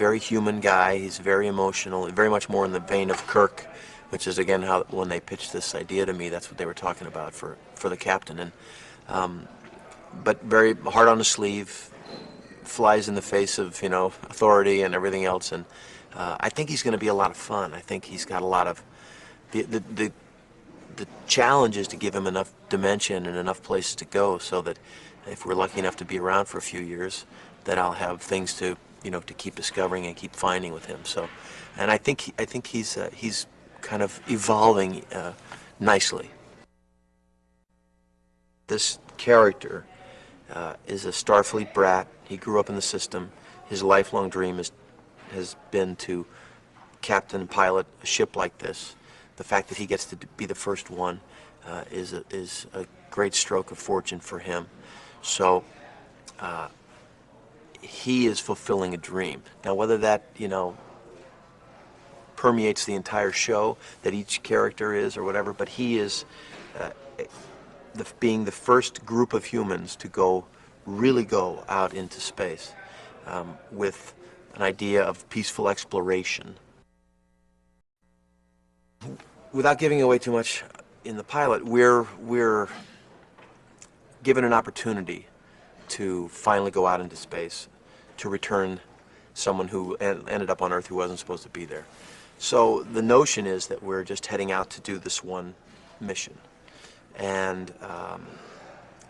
very human guy. He's very emotional, very much more in the vein of Kirk, which is again how when they pitched this idea to me, that's what they were talking about for the captain. And but very hard on the sleeve, flies in the face of authority and everything else. And I think he's going to be a lot of fun. I think he's got a lot of the challenge is to give him enough dimension and enough places to go so that if we're lucky enough to be around for a few years, that I'll have things to to keep discovering and keep finding with him. So, and I think he's kind of evolving nicely. This character is a Starfleet brat. He grew up in the system. His lifelong dream has been to captain and pilot a ship like this. The fact that he gets to be the first one is a great stroke of fortune for him. So he is fulfilling a dream. Now, whether that permeates the entire show, that each character is or whatever, but he is being the first group of humans to really go out into space with an idea of peaceful exploration. Without giving away too much in the pilot, we're given an opportunity to finally go out into space, to return someone who ended up on Earth who wasn't supposed to be there. So the notion is that we're just heading out to do this one mission. And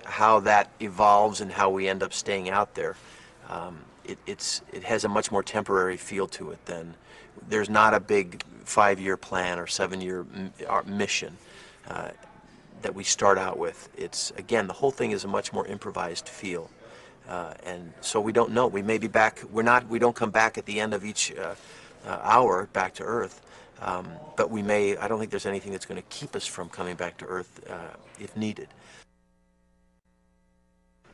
how that evolves and how we end up staying out there, it has a much more temporary feel to it than there's not a big 5-year plan or 7-year mission that we start out with. It's again, the whole thing is a much more improvised feel, and so we don't know. We may be back. We don't come back at the end of each hour back to Earth, but we may. I don't think there's anything that's going to keep us from coming back to Earth if needed.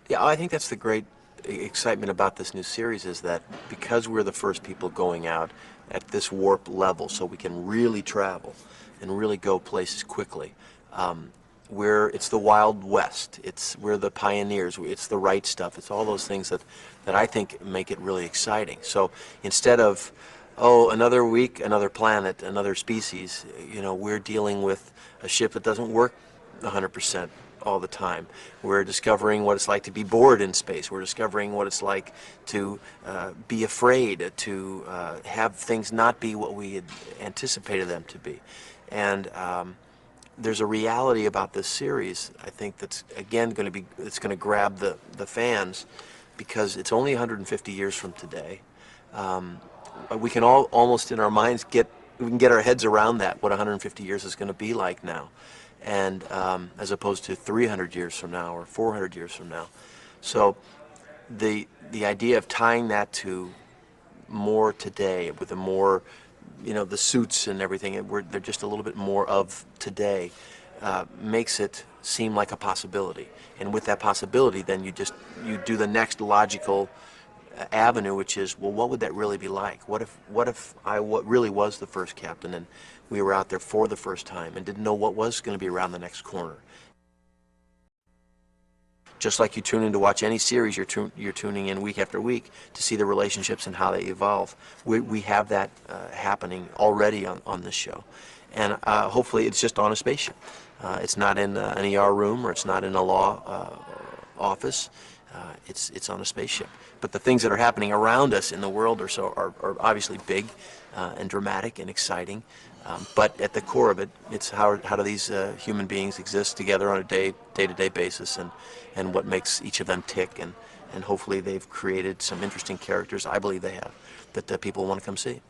Yeah, I think that's the great excitement about this new series, is that because we're the first people going out at this warp level, so we can really travel and really go places quickly. It's the Wild West. We're the pioneers. It's the right stuff. It's all those things that I think make it really exciting. So instead of, oh, another week, another planet, another species, we're dealing with a ship that doesn't work 100% all the time. We're discovering what it's like to be bored in space. We're discovering what it's like to be afraid, to have things not be what we had anticipated them to be. And there's a reality about this series, I think, that's again going to grab the fans, because it's only 150 years from today. We can all almost in our minds get our heads around that, what 150 years is going to be like now, and as opposed to 300 years from now or 400 years from now. So the idea of tying that to more today, with the more, the suits and everything, they're just a little bit more of today, makes it seem like a possibility. And with that possibility, then you do the next logical avenue, which is, well, what would that really be like? What if I really was the first captain and we were out there for the first time and didn't know what was going to be around the next corner? Just like you tune in to watch any series, you're tuning in week after week to see the relationships and how they evolve. We have that happening already on this show. And hopefully it's just on a spaceship. It's not in an ER room, or it's not in a law office. It's on a spaceship. But the things that are happening around us in the world are obviously big and dramatic and exciting. But at the core of it, it's how do these human beings exist together on a day-to-day basis, and what makes each of them tick, and hopefully they've created some interesting characters, I believe they have, that people want to come see.